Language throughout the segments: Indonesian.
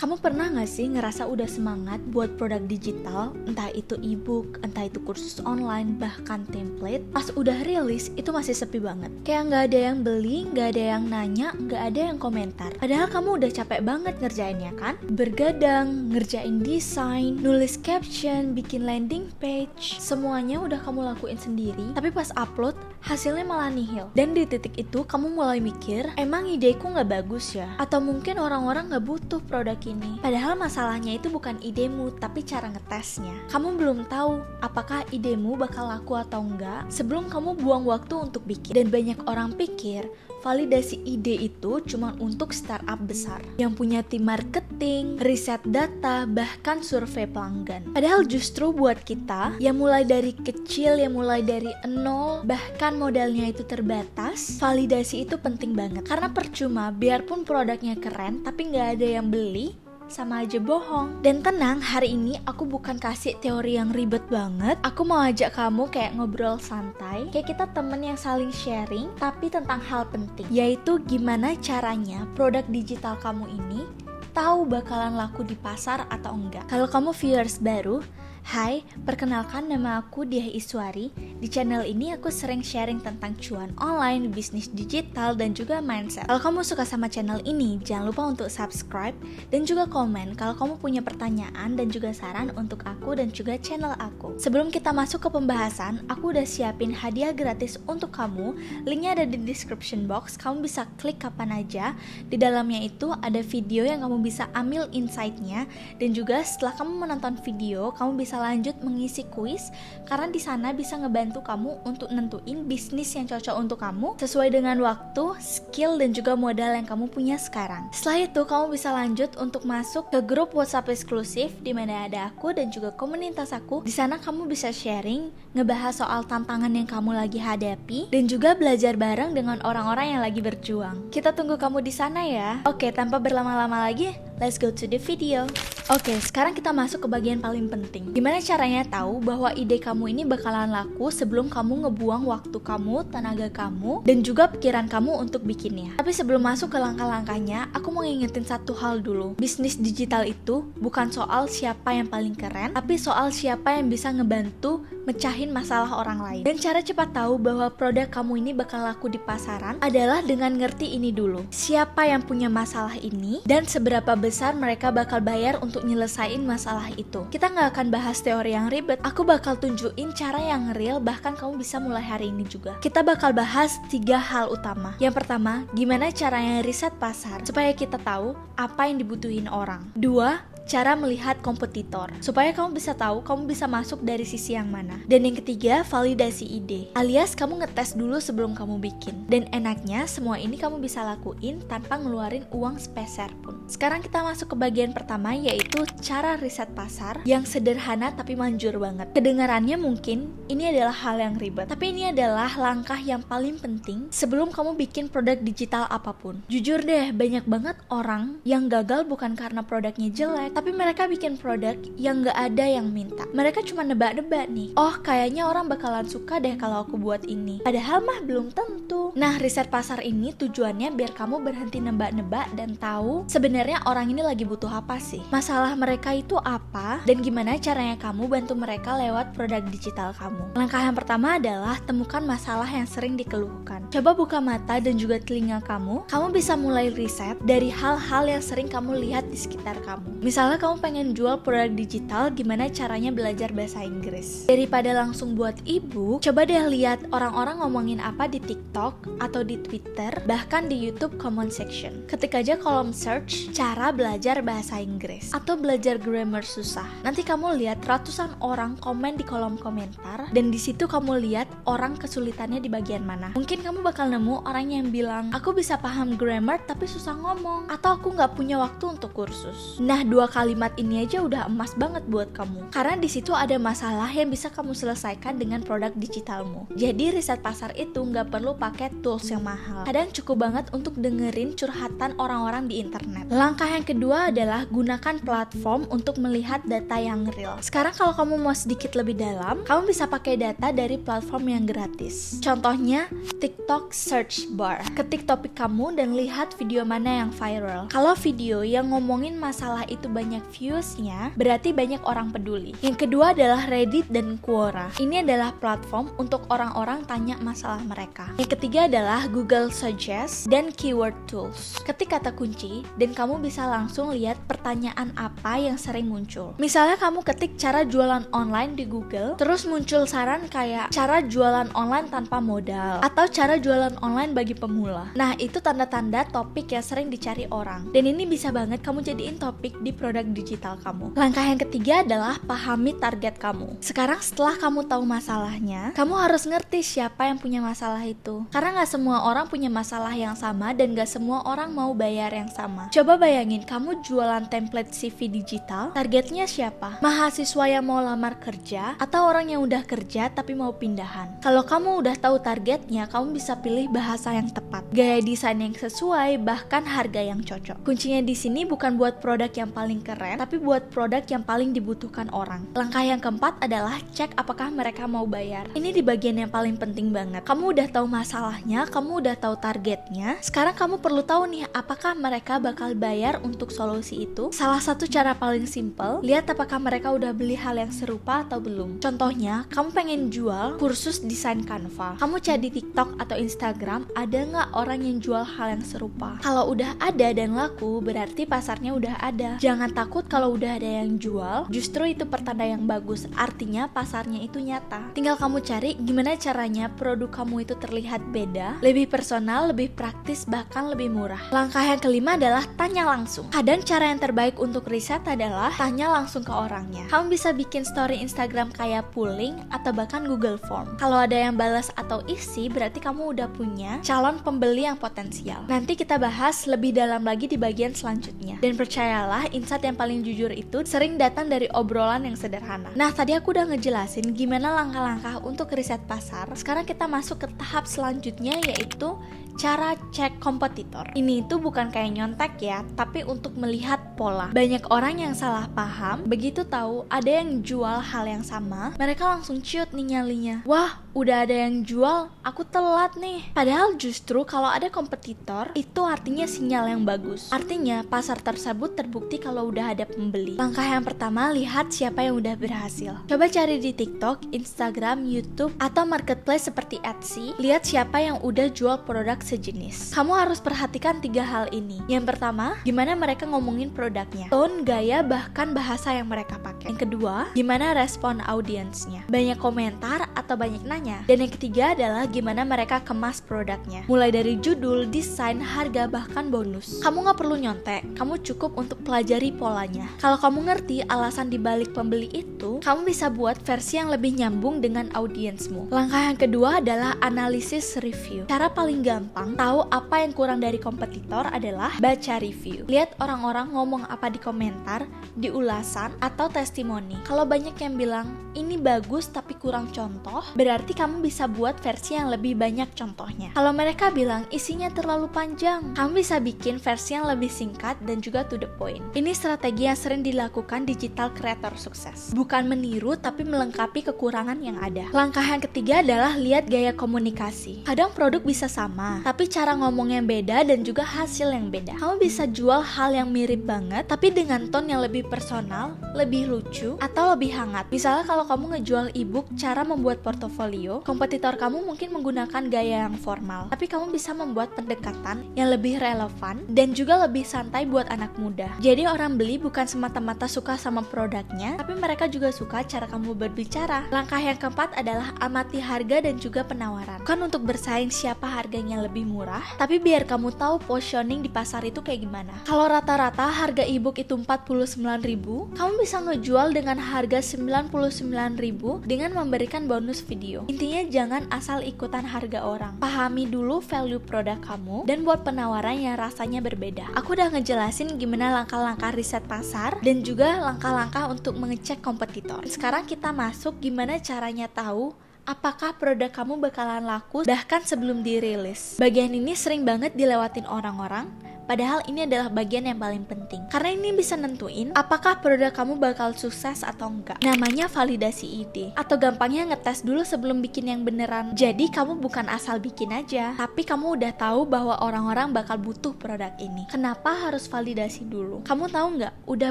Kamu pernah gak sih ngerasa udah semangat buat produk digital, entah itu ebook, entah itu kursus online, bahkan template, pas udah rilis itu masih sepi banget. Kayak gak ada yang beli, gak ada yang nanya, gak ada yang komentar. Padahal kamu udah capek banget ngerjainnya kan? Bergadang, ngerjain desain, nulis caption, bikin landing page, semuanya udah kamu lakuin sendiri, tapi pas upload, hasilnya malah nihil. Dan di titik itu kamu mulai mikir, emang ideku gak bagus ya? Atau mungkin orang-orang gak butuh produk ini. Padahal masalahnya itu bukan idemu, tapi cara ngetesnya. Kamu belum tahu apakah idemu bakal laku atau enggak sebelum kamu buang waktu untuk bikin. Dan banyak orang pikir validasi ide itu cuma untuk startup besar yang punya tim marketing, riset data, bahkan survei pelanggan. Padahal justru buat kita yang mulai dari kecil, yang mulai dari nol, bahkan modalnya itu terbatas, validasi itu penting banget. Karena percuma biarpun produknya keren tapi nggak ada yang beli, sama aja bohong. Dan tenang, hari ini aku bukan kasih teori yang ribet banget. Aku mau ajak kamu kayak ngobrol santai, kayak kita temen yang saling sharing, tapi tentang hal penting, yaitu gimana caranya produk digital kamu ini tahu bakalan laku di pasar atau enggak. Kalau kamu viewers baru, hai, perkenalkan nama aku Diah Iswari. Di channel ini aku sering sharing tentang cuan online, bisnis digital, dan juga mindset. Kalau kamu suka sama channel ini, jangan lupa untuk subscribe dan juga komen kalau kamu punya pertanyaan dan juga saran untuk aku dan juga channel aku. Sebelum kita masuk ke pembahasan, aku udah siapin hadiah gratis untuk kamu. Linknya ada di description box, kamu bisa klik kapan aja. Di dalamnya itu ada video yang kamu bisa ambil insight-nya, dan juga setelah kamu menonton video, kamu bisa lanjut mengisi kuis, karena di sana bisa ngebantu kamu untuk nentuin bisnis yang cocok untuk kamu sesuai dengan waktu, skill, dan juga modal yang kamu punya sekarang. Setelah itu kamu bisa lanjut untuk masuk ke grup WhatsApp eksklusif di mana ada aku dan juga komunitas aku. Di sana kamu bisa sharing, ngebahas soal tantangan yang kamu lagi hadapi, dan juga belajar bareng dengan orang-orang yang lagi berjuang. Kita tunggu kamu di sana ya. Oke, tanpa berlama-lama lagi, let's go to the video. Oke, sekarang kita masuk ke bagian paling penting. Gimana caranya tahu bahwa ide kamu ini bakalan laku sebelum kamu ngebuang waktu kamu, tenaga kamu, dan juga pikiran kamu untuk bikinnya. Tapi sebelum masuk ke langkah-langkahnya, aku mau ngingetin satu hal dulu. Bisnis digital itu bukan soal siapa yang paling keren, tapi soal siapa yang bisa ngebantu mecahin masalah orang lain. Dan cara cepat tahu bahwa produk kamu ini bakal laku di pasaran adalah dengan ngerti ini dulu. Siapa yang punya masalah ini, dan seberapa besar mereka bakal bayar untuk nyelesain masalah itu. Kita nggak akan bahas teori yang ribet, aku bakal tunjukin cara yang real, bahkan kamu bisa mulai hari ini juga. Kita bakal bahas 3 hal utama. Yang pertama, gimana caranya riset pasar supaya kita tahu apa yang dibutuhin orang. 2, cara melihat kompetitor supaya kamu bisa tahu kamu bisa masuk dari sisi yang mana. Dan yang ketiga, validasi ide, alias kamu ngetes dulu sebelum kamu bikin. Dan enaknya semua ini kamu bisa lakuin tanpa ngeluarin uang sepeser pun. Sekarang kita masuk ke bagian pertama, yaitu cara riset pasar, yang sederhana tapi manjur banget. Kedengarannya mungkin ini adalah hal yang ribet, tapi ini adalah langkah yang paling penting sebelum kamu bikin produk digital apapun. Jujur deh, banyak banget orang yang gagal bukan karena produknya jelek, tapi mereka bikin produk yang gak ada yang minta. Mereka cuma nebak-nebak nih, oh kayaknya orang bakalan suka deh kalau aku buat ini, padahal mah belum tentu. Nah, riset pasar ini tujuannya biar kamu berhenti nebak-nebak dan tahu sebenarnya orang ini lagi butuh apa sih, masalah mereka itu apa, dan gimana caranya kamu bantu mereka lewat produk digital kamu. Langkah yang pertama adalah temukan masalah yang sering dikeluhkan. Coba buka mata dan juga telinga kamu bisa mulai riset dari hal-hal yang sering kamu lihat di sekitar kamu. Misalnya kamu pengen jual produk digital, gimana caranya belajar bahasa Inggris. Daripada langsung buat ebook, coba deh lihat orang-orang ngomongin apa di TikTok atau di Twitter, bahkan di YouTube comment section. Ketik aja kolom search cara belajar bahasa Inggris atau belajar grammar susah. Nanti kamu lihat ratusan orang komen di kolom komentar, dan di situ kamu lihat orang kesulitannya di bagian mana. Mungkin kamu bakal nemu orang yang bilang, aku bisa paham grammar tapi susah ngomong, atau aku nggak punya waktu untuk kursus. Nah, 2 kalimat ini aja udah emas banget buat kamu. Karena di situ ada masalah yang bisa kamu selesaikan dengan produk digitalmu. Jadi riset pasar itu nggak perlu pakai tools yang mahal. Kadang cukup banget untuk dengerin curhatan orang-orang di internet. Langkah yang kedua adalah gunakan platform untuk melihat data yang real. Sekarang kalau kamu mau sedikit lebih dalam, kamu bisa pakai data dari platform yang gratis. Contohnya TikTok search bar. Ketik topik kamu dan lihat video mana yang viral. Kalau video yang ngomongin masalah itu banyak viewsnya, berarti banyak orang peduli. Yang kedua adalah Reddit dan Quora. Ini adalah platform untuk orang-orang tanya masalah mereka. Yang ketiga adalah Google Suggest dan Keyword Tools. Ketik kata kunci dan kamu bisa langsung lihat pertanyaan apa yang sering muncul. Misalnya kamu ketik cara jualan online di Google, terus muncul saran kayak cara jualan online tanpa modal atau cara jualan online bagi pemula. Nah, itu tanda-tanda topik yang sering dicari orang. Dan ini bisa banget kamu jadiin topik di produk digital kamu. Langkah yang ketiga adalah pahami target kamu. Sekarang setelah kamu tahu masalahnya, kamu harus ngerti siapa yang punya masalah itu. Karena gak semua orang punya masalah yang sama dan gak semua orang mau bayar yang sama. Coba bayangin kamu jualan template CV digital, targetnya siapa? Mahasiswa yang mau lamar kerja atau orang yang udah kerja tapi mau pindahan? Kalau kamu udah tahu targetnya, kamu bisa pilih bahasa yang tepat, gaya desain yang sesuai, bahkan harga yang cocok. Kuncinya di sini bukan buat produk yang paling keren, tapi buat produk yang paling dibutuhkan orang. Langkah yang keempat adalah cek apakah mereka mau bayar. Ini di bagian yang paling penting banget. Kamu udah tahu masalahnya, kamu udah tahu targetnya. Sekarang kamu perlu tahu nih, apakah mereka bakal bayar untuk solusi itu? Salah satu cara paling simple, lihat apakah mereka udah beli hal yang serupa atau belum. Contohnya, kamu pengen jual kursus desain Canva. Kamu cari di TikTok atau Instagram, ada nggak orang yang jual hal yang serupa? Kalau udah ada dan laku, berarti pasarnya udah ada. Jangan takut kalau udah ada yang jual, justru itu pertanda yang bagus. Artinya pasarnya itu nyata. Tinggal kamu cari gimana caranya produk kamu itu terlihat beda, lebih personal, lebih praktis, bahkan lebih murah. Langkah yang kelima adalah tanya langsung. Kadang cara yang terbaik untuk riset adalah tanya langsung ke orangnya. Kamu bisa bikin story Instagram kayak polling atau bahkan Google Form. Kalau ada yang balas atau isi, berarti kamu udah punya calon pembeli yang potensial. Nanti kita bahas lebih dalam lagi di bagian selanjutnya. Dan percayalah, insight yang paling jujur itu sering datang dari obrolan yang sederhana. Nah, tadi aku udah ngejelasin gimana langkah-langkah untuk riset pasar. Sekarang kita masuk ke tahap selanjutnya, yaitu cara cek kompetitor. Ini itu bukan kayak nyontek ya, tapi untuk melihat pola. Banyak orang yang salah paham, begitu tahu ada yang jual hal yang sama, mereka langsung ciut nih nyalinya. Wah, udah ada yang jual, aku telat nih. Padahal justru kalau ada kompetitor, itu artinya sinyal yang bagus. Artinya pasar tersebut terbukti kalau udah ada pembeli. Langkah yang pertama, lihat siapa yang udah berhasil. Coba cari di TikTok, Instagram, YouTube, atau marketplace seperti Etsy. Lihat siapa yang udah jual produk sejenis. Kamu harus perhatikan 3 hal ini. Yang pertama, gimana mereka ngomongin produknya, tone, gaya, bahkan bahasa yang mereka pakai. Yang kedua, gimana respon audiensnya, banyak komentar atau banyak nanya. Dan yang ketiga adalah gimana mereka kemas produknya, mulai dari judul, desain, harga, bahkan bonus. Kamu gak perlu nyontek, kamu cukup untuk pelajari polanya. Kalau kamu ngerti alasan dibalik pembeli itu, kamu bisa buat versi yang lebih nyambung dengan audiensmu. Langkah yang kedua adalah analisis review. Cara paling gampang tahu apa yang kurang dari kompetitor adalah baca review. Lihat orang-orang ngomong apa di komentar, di ulasan, atau testimoni. Kalau banyak yang bilang, ini bagus tapi kurang contoh, berarti kamu bisa buat versi yang lebih banyak contohnya. Kalau mereka bilang isinya terlalu panjang, kamu bisa bikin versi yang lebih singkat dan juga to the point. Ini strategi yang sering dilakukan digital creator sukses. Bukan meniru, tapi melengkapi kekurangan yang ada. Langkah yang ketiga adalah lihat gaya komunikasi. Kadang produk bisa sama, tapi cara ngomongnya beda dan juga hasil yang beda. Kamu bisa jual hal yang mirip banget, tapi dengan tone yang lebih personal, lebih lucu, atau lebih hangat. Misalnya kalau kamu ngejual ebook cara membuat portofolio, kompetitor kamu mungkin menggunakan gaya yang formal, tapi kamu bisa membuat pendekatan yang lebih relevan dan juga lebih santai buat anak muda. Jadi orang beli bukan semata-mata suka sama produknya, tapi mereka juga suka cara kamu berbicara. Langkah yang keempat adalah amati harga dan juga penawaran. Bukan untuk bersaing siapa harganya lebih murah, tapi biar kamu tahu positioning di pasar itu kayak gimana. Kalau rata-rata harga ebook itu 49.000, kamu bisa ngejual dengan harga 99.000 dengan memberikan bonus video. Intinya jangan asal ikutan harga orang. Pahami dulu value produk kamu dan buat penawaran yang rasanya berbeda. Aku udah ngejelasin gimana langkah-langkah riset pasar dan juga langkah-langkah untuk mengecek kompetitor. Sekarang kita masuk gimana caranya tahu apakah produk kamu bakalan laku bahkan sebelum dirilis. Bagian ini sering banget dilewatin orang-orang, padahal ini adalah bagian yang paling penting. Karena ini bisa nentuin apakah produk kamu bakal sukses atau enggak. Namanya validasi ide. Atau gampangnya ngetes dulu sebelum bikin yang beneran. Jadi kamu bukan asal bikin aja, tapi kamu udah tahu bahwa orang-orang bakal butuh produk ini. Kenapa harus validasi dulu? Kamu tahu nggak? Udah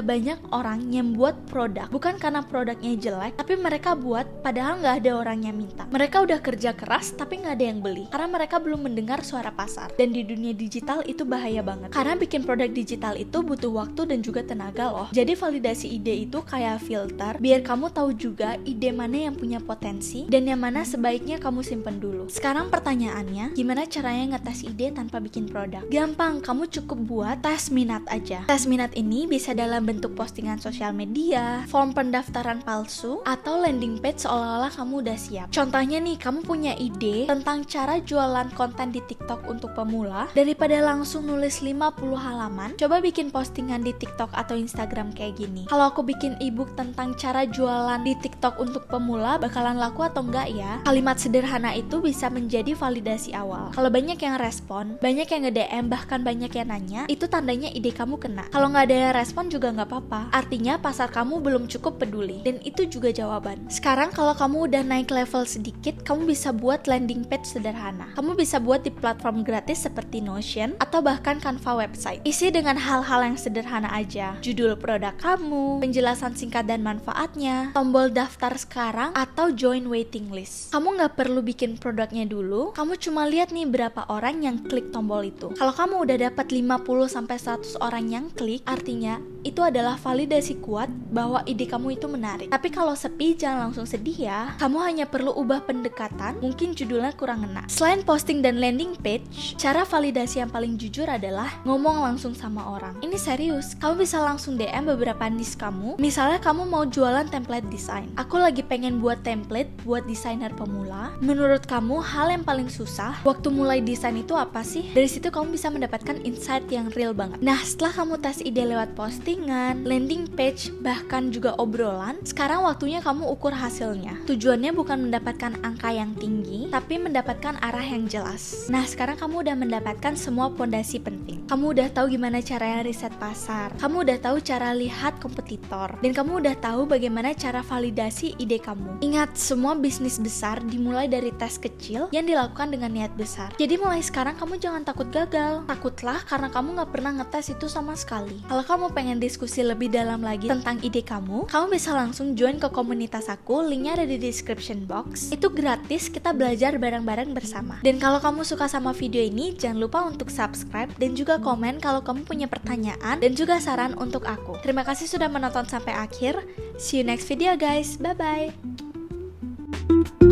banyak orang yang buat produk bukan karena produknya jelek, tapi mereka buat padahal nggak ada orang yang minta. Mereka udah kerja keras tapi nggak ada yang beli karena mereka belum mendengar suara pasar. Dan di dunia digital itu bahaya banget. Karena bikin produk digital itu butuh waktu dan juga tenaga loh. Jadi validasi ide itu kayak filter biar kamu tahu juga ide mana yang punya potensi dan yang mana sebaiknya kamu simpen dulu. Sekarang pertanyaannya, gimana caranya ngetes ide tanpa bikin produk? Gampang, kamu cukup buat tes minat aja. Tes minat ini bisa dalam bentuk postingan sosial media, form pendaftaran palsu, atau landing page seolah-olah kamu udah siap. Contohnya nih, kamu punya ide tentang cara jualan konten di TikTok untuk pemula, daripada langsung nulis 50 halaman, coba bikin postingan di TikTok atau Instagram kayak gini. Kalau aku bikin ebook tentang cara jualan di TikTok untuk pemula, bakalan laku atau enggak ya? Kalimat sederhana itu bisa menjadi validasi awal. Kalau banyak yang respon, banyak yang nge-DM, bahkan banyak yang nanya, itu tandanya ide kamu kena. Kalau nggak ada yang respon juga nggak apa-apa. Artinya pasar kamu belum cukup peduli. Dan itu juga jawaban. Sekarang kalau kamu udah naik level sedikit, kamu bisa buat landing page sederhana. Kamu bisa buat di platform gratis seperti Notion atau bahkan Canva website. Isi dengan hal-hal yang sederhana aja. Judul produk kamu, penjelasan singkat dan manfaatnya, tombol daftar sekarang, atau join waiting list. Kamu nggak perlu bikin produknya dulu, kamu cuma lihat nih berapa orang yang klik tombol itu. Kalau kamu udah dapat 50-100 orang yang klik, artinya itu adalah validasi kuat bahwa ide kamu itu menarik. Tapi kalau sepi, jangan langsung sedih ya. Kamu hanya perlu ubah pendekatan, mungkin judulnya kurang ngena. Selain posting dan landing page, cara validasi yang paling jujur adalah ngomong langsung sama orang. Ini serius, kamu bisa langsung DM beberapa niche kamu. Misalnya kamu mau jualan template desain. Aku lagi pengen buat template buat desainer pemula. Menurut kamu hal yang paling susah waktu mulai desain itu apa sih? Dari situ kamu bisa mendapatkan insight yang real banget. Nah, setelah kamu tes ide lewat postingan, landing page, bahkan juga obrolan, sekarang waktunya kamu ukur hasilnya. Tujuannya bukan mendapatkan angka yang tinggi, tapi mendapatkan arah yang jelas. Nah, sekarang kamu udah mendapatkan semua pondasi penting. Kamu udah tahu gimana caranya riset pasar, kamu udah tahu cara lihat kompetitor, dan kamu udah tahu bagaimana cara validasi ide kamu. Ingat, semua bisnis besar dimulai dari tes kecil yang dilakukan dengan niat besar. Jadi mulai sekarang kamu jangan takut gagal. Takutlah karena kamu gak pernah ngetes itu sama sekali. Kalau kamu pengen diskusi lebih dalam lagi tentang ide kamu bisa langsung join ke komunitas aku, linknya ada di description box. Itu gratis, kita belajar bareng-bareng bersama. Dan kalau kamu suka sama video ini, jangan lupa untuk subscribe dan juga komen kalau kamu punya pertanyaan dan juga saran untuk aku. Terima kasih sudah menonton sampai akhir. See you next video guys. Bye bye.